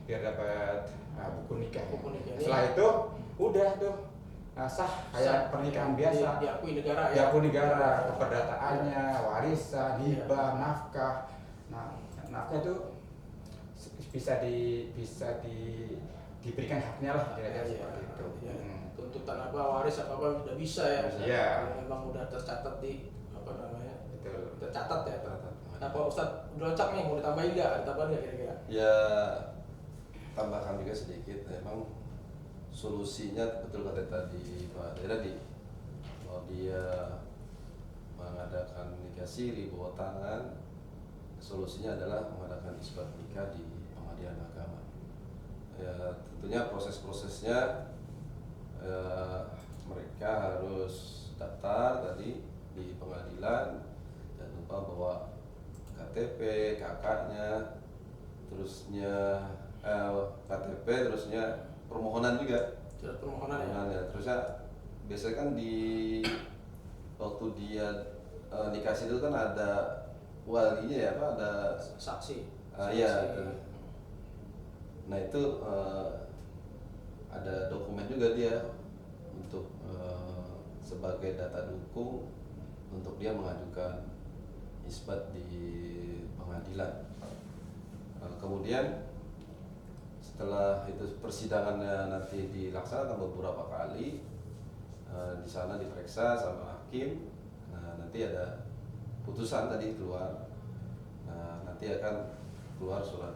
biar dapat buku nikah. Setelah itu udah tuh sah kayak pernikahan biasa. Diakui negara Diakui negara, keperdataannya, warisan, hibah, nafkah. Nah, nafkah itu bisa diberikan haknya lah kira-kira seperti itu. Tuntutan waris apa udah bisa ya. Iya. Memang udah tercatat di Betul. Tercatat ya. Nah, Pak Ustadz udah lengkap nih, mau ditambahin nggak? Ditambahin nggak kira-kira? Ya, tambahkan juga sedikit. Memang solusinya betul kata tadi Pak Deradi, kalau dia mengadakan nikah siri bawa tangan, solusinya adalah mengadakan isbat nikah di pengadilan agama. Ya, tentunya proses-prosesnya mereka harus daftar tadi di pengadilan, jangan lupa bawa KTP, kakaknya, terusnya KTP, terusnya permohonan juga. Surat permohonan ya. Terusnya biasanya kan di waktu dia nikah itu kan ada walinya ya, ada saksi. Iya. Nah itu ada dokumen juga dia untuk sebagai data dukung untuk dia mengajukan isbat di pengadilan. Kemudian setelah itu persidangannya nanti dilaksanakan beberapa kali, di sana diperiksa sama hakim. Nah, nanti ada putusan tadi keluar. Nah, nanti akan keluar surat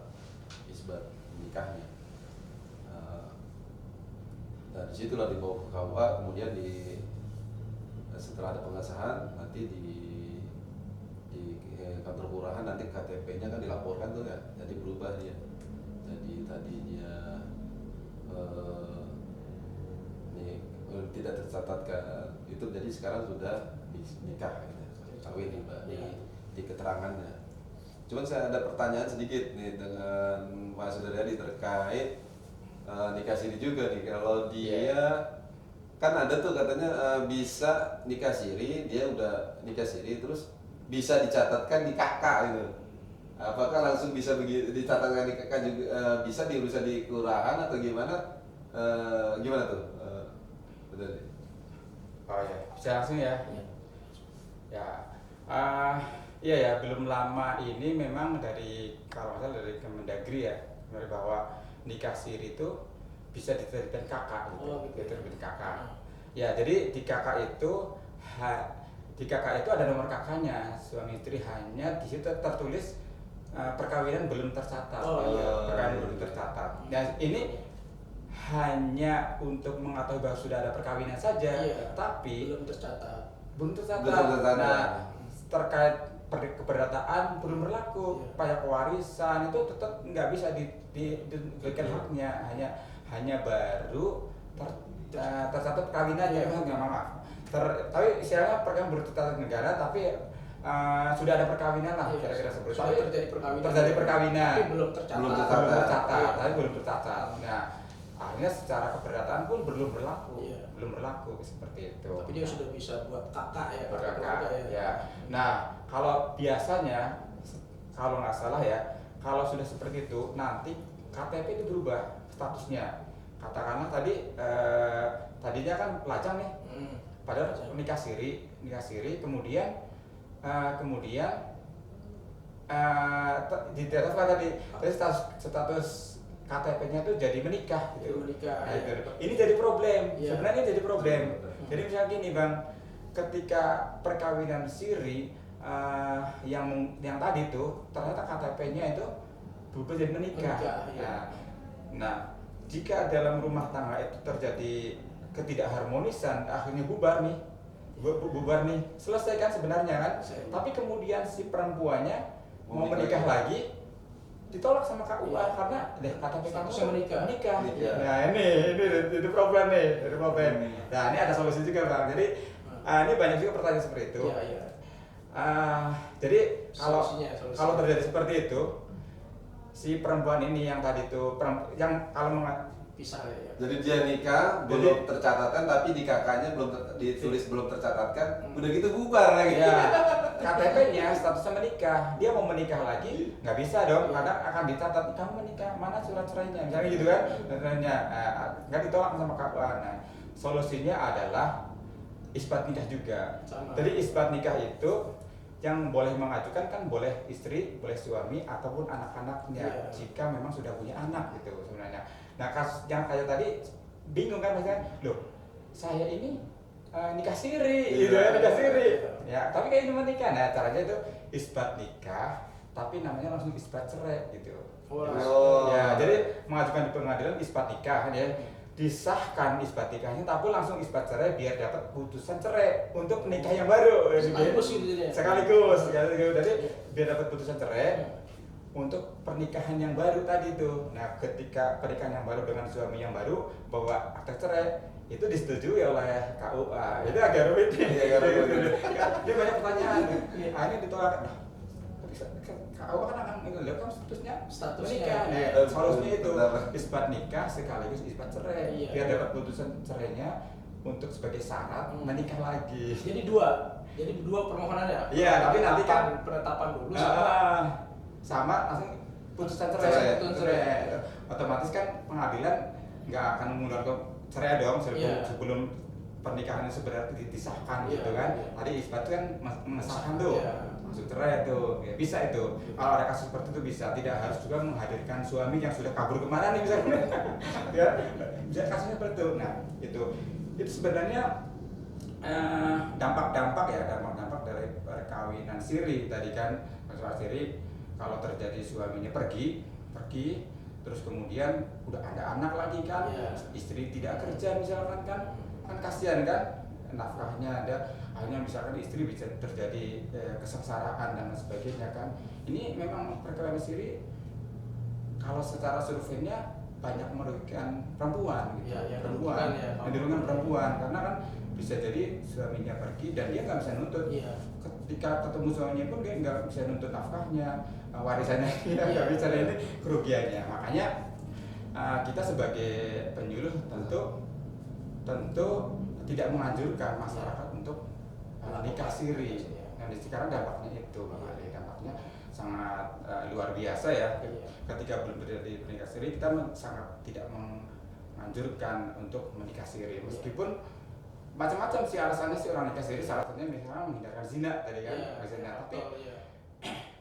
isbat nikahnya. Nah, disitulah dibawa ke KUA, kemudian setelah ada pengesahan nanti di kantor kelurahan nanti KTP-nya kan dilaporkan tuh ya, jadi berubah dia. Jadi tadinya tidak tercatatkan itu, jadi sekarang sudah nikah gitu, kawin di keterangannya. Cuman saya ada pertanyaan sedikit nih dengan Mas Sudaryadi terkait nikah siri juga nih. Kalau dia kan ada tuh katanya bisa nikah siri, dia udah nikah siri terus bisa dicatatkan di kakak gitu. Apakah langsung bisa begitu dicatatkan di kakak juga, bisa diurus di kelurahan atau gimana? Gimana tuh? Betul. Oh ya, bisa langsung ya. Iya ya, belum lama ini memang kalau misalnya dari Kemendagri ya, bahwa nikah siri itu bisa diterbitkan kakak gitu. Diterbitkan kakak. Ya, jadi di kakak itu ada nomor kakaknya, suami istri, hanya di situ tertulis perkawinan belum tercatat. Perkawinan belum tercatat. Dan ini hanya untuk mengetahui bahwa sudah ada perkawinan saja, tapi belum tercatat. Nah, terkait keperdataan belum berlaku, pajak warisan itu tetap nggak bisa diberikan haknya, hanya baru tercatat perkawinannya, tapi istilahnya perkawinan belum tercatat negara, tapi sudah ada perkawinan lah, kira-kira seperti itu. Terjadi perkawinan, tapi belum tercatat. Tapi belum tercatat. Nah, akhirnya secara keperdataan pun belum berlaku seperti itu. Tapi dia sudah bisa buat kakak ya, ya. Nah, kalau biasanya, kalau nggak salah ya, kalau sudah seperti itu nanti KTP itu berubah statusnya. Katakanlah tadinya kan pelacang nih, padahal nikah siri, kemudian ditetapkan tadi status KTP-nya tuh jadi menikah gitu. Ini jadi problem. Sebenarnya jadi problem. Jadi misalnya gini Bang, ketika perkawinan siri yang tadi tuh ternyata KTP-nya itu berubah jadi menikah. Nah, jika dalam rumah tangga itu terjadi ketidakharmonisan, akhirnya bubar nih, selesai kan sebenarnya kan. Tapi kemudian si perempuannya mau menikah lagi, ditolak sama KUA karena KTP kamu menikah. Nah ini problem nih, Nah ini ada solusi juga Bang. Jadi ini banyak juga pertanyaan seperti itu. Jadi kalau terjadi seperti itu, si perempuan ini yang tadi itu yang kalau pisah ya. Jadi dia nikah belum tercatatkan, tapi di kakaknya ditulis belum tercatatkan, udah gitu bubar lagi. Ya, KTP-nya statusnya menikah, dia mau menikah lagi nggak bisa dong, karena akan dicatat kamu menikah, mana surat cerainya, misalnya gitu kan, cerainya nggak ditolak sama KUA. Nah, solusinya adalah isbat nikah juga. Sama. Jadi isbat nikah itu yang boleh mengajukan kan boleh istri, boleh suami ataupun anak-anaknya jika memang sudah punya anak gitu sebenarnya. Nah kasus yang kayak tadi bingung kan misalnya, loh saya ini nikah siri, gitu ya nikah siri, ya tapi kayak ini menikah. Nah caranya itu isbat nikah, tapi namanya langsung isbat cerai gitu. Ya jadi mengajukan di pengadilan isbat nikah ya. Disahkan isbat nikahnya, tapi langsung isbat cerai biar dapat putusan cerai untuk nikah yang baru. Sekaligus. Jadi biar dapat putusan cerai untuk pernikahan yang baru tadi tuh. Nah, ketika pernikahan yang baru dengan suami yang baru bawa akte cerai itu disetujui oleh KUA. Itu agak rumit. Dia banyak pertanyaan. Ini ditolak. KUA kan akan lihat kan statusnya menikah. Nah, solusinya itu isbat nikah sekaligus isbat cerai biar dapat putusan cerainya untuk sebagai syarat menikah lagi. Jadi dua permohonan ya. Iya, tapi nanti kan penetapan dulu sama langsung putusan cerai. Otomatis kan pengadilan nggak akan mengeluarkan cerai dong sebelum pernikahan sebenarnya disahkan gitu kan. Tadi isbat kan mengesahkan tuh. Langsung cerai tuh, ya bisa itu. Kalau ada kasus seperti itu bisa, tidak harus juga menghadirkan suami yang sudah kabur kemana nih misalnya. Ya, bisa kasusnya seperti itu. Nah, itu sebenarnya dampak-dampak dari perkawinan siri tadi kan. Perkawinan siri kalau terjadi suaminya pergi, terus kemudian udah ada anak lagi kan, istri tidak kerja misalkan kan kasihan kan, nafkahnya ada. Akhirnya misalkan istri bisa terjadi kesengsaraan dan sebagainya kan. Ini memang perkawinan siri kalau secara surveinya banyak merugikan perempuan gitu. Dirugikan perempuan karena kan bisa jadi suaminya pergi dan dia nggak bisa nuntut. Ketika ketemu suaminya pun dia nggak bisa nuntut nafkahnya, warisannya nggak bisa, ini kerugiannya. Makanya kita sebagai penyuluh tentu tidak menganjurkan masyarakat untuk nikah siri. Nah, sekarang dampaknya itu, dampaknya sangat luar biasa ya. Ketika belum terjadi nikah siri, kita sangat tidak menganjurkan untuk menikah siri. Meskipun macam-macam sih alasannya sih orang nikah siri, salah satunya misalnya menghindarkan zina tadi kan, zina. Tapi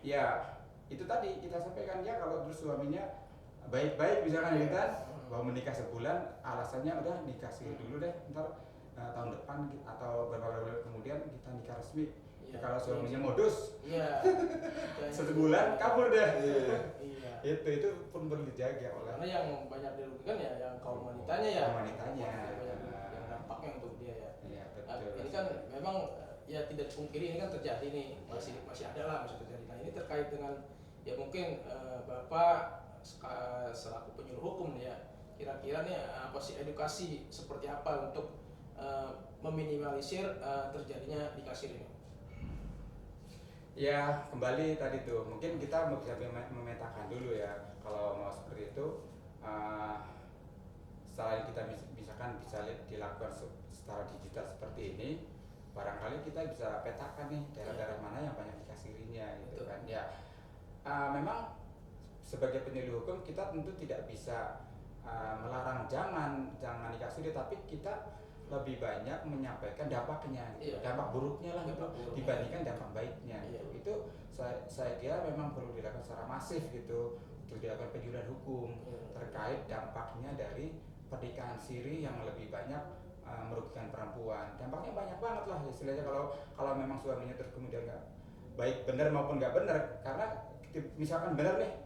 ya itu tadi kita sampaikan ya, kalau terus suaminya baik-baik misalkan gitu kan, mau menikah sebulan, alasannya udah nikah siri dulu deh, ntar tahun depan atau beberapa bulan kemudian kita nikah resmi. Kalau suaminya modus, satu bulan kabur deh. Itu pun perlu dijaga oleh. Karena yang banyak dirugikan ya yang kaum wanitanya ya. Yang dampaknya untuk dia ya. Ini kan memang ya tidak dipungkiri, ini kan terjadi nih, masih ada lah masih terjadi. Nah ini terkait dengan ya mungkin Bapak selaku penyuluh hukum ya, kira-kira nih apa sih edukasi seperti apa untuk meminimalisir terjadinya nikah siri ini? Ya kembali tadi tuh, mungkin kita bisa memetakan dulu ya kalau mau seperti itu. Selain kita misalkan bisa dilakukan secara digital seperti ini, barangkali kita bisa petakan nih daerah-daerah mana yang banyak nikah sirinya gitu kan ya. Memang sebagai penyuluh hukum kita tentu tidak bisa melarang jangan nikah siri, tapi kita lebih banyak menyampaikan dampaknya, dampak buruknya lah gitu, dibandingkan dampak baiknya. Itu saya kira memang perlu dilakukan secara masif gitu, untuk dilakukan penyuluhan hukum terkait dampaknya dari pernikahan siri yang lebih banyak merugikan perempuan. Dampaknya banyak banget lah istilahnya, kalau memang suaminya terus kemudian nggak baik benar maupun nggak benar, karena misalkan benar nih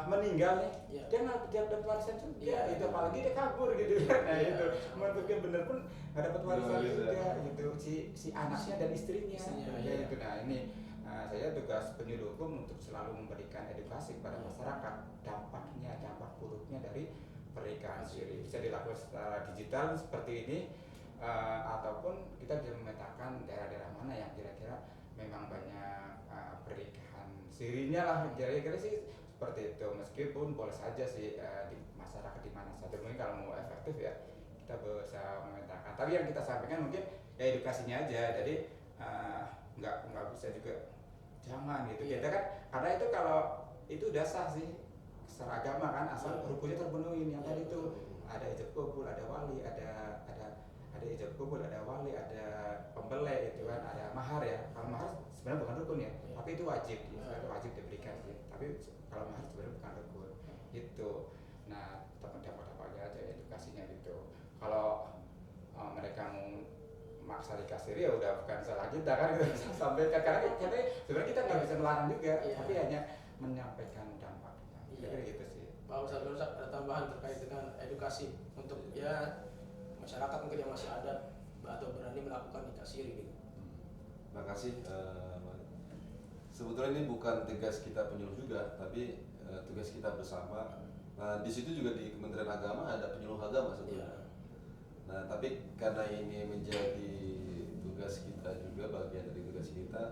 meninggal nih, dia nggak dapat warisan juga, itu apalagi dia kabur gitu kan. Nah itu menurutnya bener pun nggak dapat warisan juga gitu, si anaknya dan istrinya. Itu. Nah ini saya tugas penyuluh hukum untuk selalu memberikan edukasi kepada masyarakat dampak buruknya dari pernikahan siri. Bisa dilakukan secara digital seperti ini, ataupun kita bisa memetakan daerah-daerah mana yang kira-kira memang banyak pernikahan sirinya lah, kira-kira sih seperti itu. Meskipun boleh saja sih di masyarakat di mana saja mungkin kalau mau efektif ya kita bisa memetakan. Tapi yang kita sampaikan mungkin ya edukasinya aja. Jadi nggak bisa juga jangan gitu. Kita kan karena itu kalau itu udah sah sih secara agama kan, asal rukunnya terpenuhi yang tadi itu ada ijab kabul, ada wali, ada ijab kabul, ada wali, ada pembelai itu kan, ada mahar ya. Kalau mahar sebenarnya bukan rukun ya, tapi itu wajib, itu wajib diberikan sih. Tapi kalau mahar sebenarnya bukan rukun gitu. Nah, dapat-dapatnya aja edukasinya gitu. Kalau mereka mau maksa dikasih ya udah bukan salah kita kan gitu. Sampaikan karena sebenarnya kita nggak bisa melarang juga, tapi hanya menyampaikan dampaknya. Gitu sih. Pak Ustadz, ada tambahan terkait dengan edukasi untuk ya masyarakat mungkin yang masih ada atau berani melakukan nikah siri gitu. Makasih. Sebetulnya ini bukan tugas kita penyuluh juga, tapi tugas kita bersama. Nah, di situ juga di Kementerian Agama ada penyuluh agama sebenarnya. Nah, tapi karena ini menjadi tugas kita juga, bagian dari tugas kita,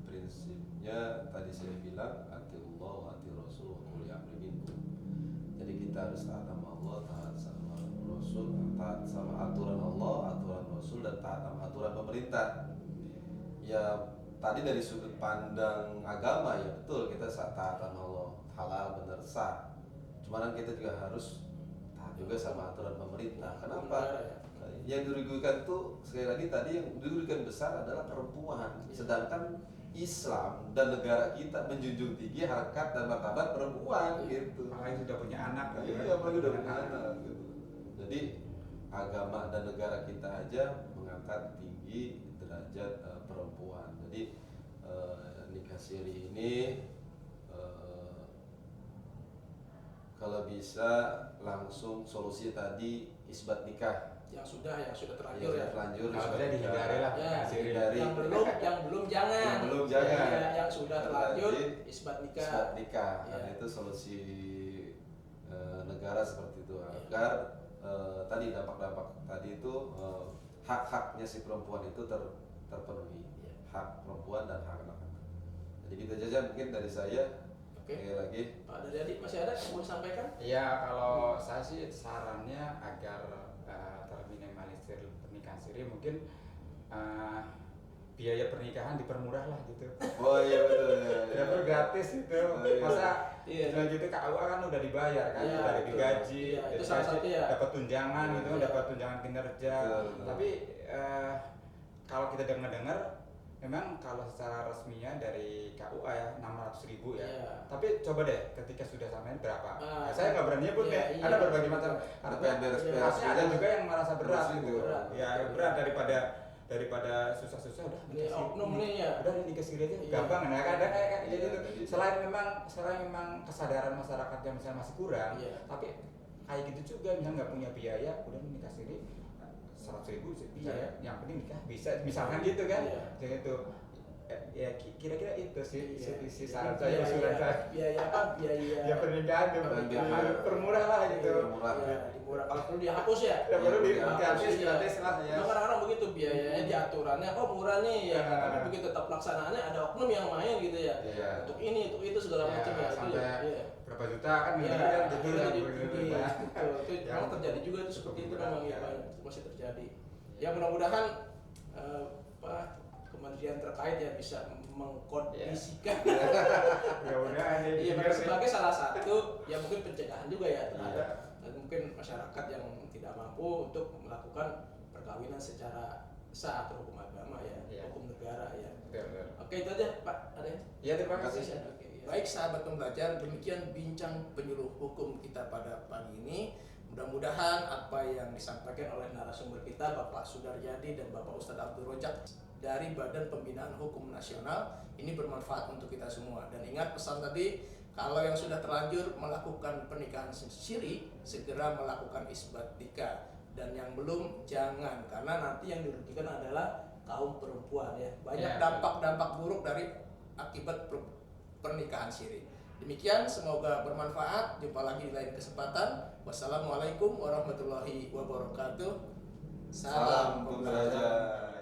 prinsipnya tadi saya bilang atiullah wa atiur rasul wa qul ya'mri minkum. Jadi kita harus taat sama Allah, taat sama Rasul, taat sama aturan Allah, aturan Rasul, dan taat sama aturan pemerintah. Ya tadi dari sudut pandang agama ya betul, kita taat sama Allah, halal benar sah. Cuman kita juga harus taat juga sama aturan pemerintah. Kenapa? Yang dirugikan tuh sekali lagi tadi yang dirugikan besar adalah perempuan. Sedangkan Islam dan negara kita menjunjung tinggi harkat dan martabat perempuan gitu. Apalagi sudah punya anak. Iya, apalagi sudah punya anak gitu. Jadi agama dan negara kita aja mengangkat tinggi derajat perempuan. Jadi nikah siri ini kalau bisa langsung solusi tadi isbat nikah yang sudah terlanjur ya. Terlanjur. Kalau bisa dihindari lah. Dihindari. Yang belum jangan. Yang sudah terlanjur isbat nikah. Isbat nikah. Karena itu solusi negara seperti itu agar tadi dampak-dampak tadi itu hak-haknya si perempuan itu terpenuhi. Hak perempuan dan hak anak-anak. Jadi gitu aja mungkin dari saya. Oke. Lagi. Pak dari adik masih ada yang mau disampaikan? Ya kalau saya sih sarannya agar terminimalisir pernikahan siri mungkin biaya pernikahan dipermurah lah gitu. Oh iya betul. Ya gratis gitu. Masa gitu KUA kan udah dibayar kan, udah digaji, itu salah satu ya. Dapat tunjangan gitu, dapat tunjangan kinerja. Tapi kalau kita dengar memang kalau secara resminya dari KUA ya 600.000 ya. Tapi coba deh ketika sudah sampai berapa? Saya nggak berani nyebut deh. Ada berbagai macam. Artinya ada juga yang merasa berat gitu. Ya berat daripada susah-susah udah nikah siri aja gampang. Nah kadang kayak gitu. Selain memang kesadaran masyarakat yang misalnya masih kurang, tapi kayak gitu juga misalnya nggak punya biaya udah nikah siri 100.000 bisa ya, yang penting nikah bisa, misalkan gitu kan, jadi itu ya kira-kira itu sih saran saya, usulan saya. Biaya pernikahan permurah lah gitu. Dimurah kalau perlu dihapus ya. Ya perlu gratis lah ya. Kadang-kadang begitu biayanya di aturannya, murah nih ya, tapi begitu tetap pelaksanaannya ada oknum yang main gitu ya. Untuk ini, untuk itu segala macam ya. Sampai berapa juta kan gitu. Itu memang terjadi juga itu seperti itu memang ya, masih terjadi. Ya mudah-mudahan kementerian terkait ya bisa mengkondisikan. Iya, sebagai salah satu ya mungkin pencegahan juga ya terhadap mungkin masyarakat yang tidak mampu untuk melakukan perkawinan secara sah atau hukum agama ya, hukum negara ya. Oke, itu aja Pak. Ada ya? Ya, terima kasih. Baik sahabat pembelajar, demikian bincang penyuluh hukum kita pada pagi ini. Mudah-mudahan apa yang disampaikan oleh narasumber kita Bapak Sudaryadi dan Bapak Ustadz Abdul Rojak dari Badan Pembinaan Hukum Nasional ini bermanfaat untuk kita semua. Dan ingat pesan tadi, kalau yang sudah terlanjur melakukan pernikahan siri, segera melakukan isbat nikah. Dan yang belum jangan, karena nanti yang dirugikan adalah kaum perempuan ya. Banyak dampak-dampak buruk dari akibat pernikahan siri. Demikian, semoga bermanfaat. Jumpa lagi di lain kesempatan. Wassalamualaikum warahmatullahi wabarakatuh. Salam pembelajar.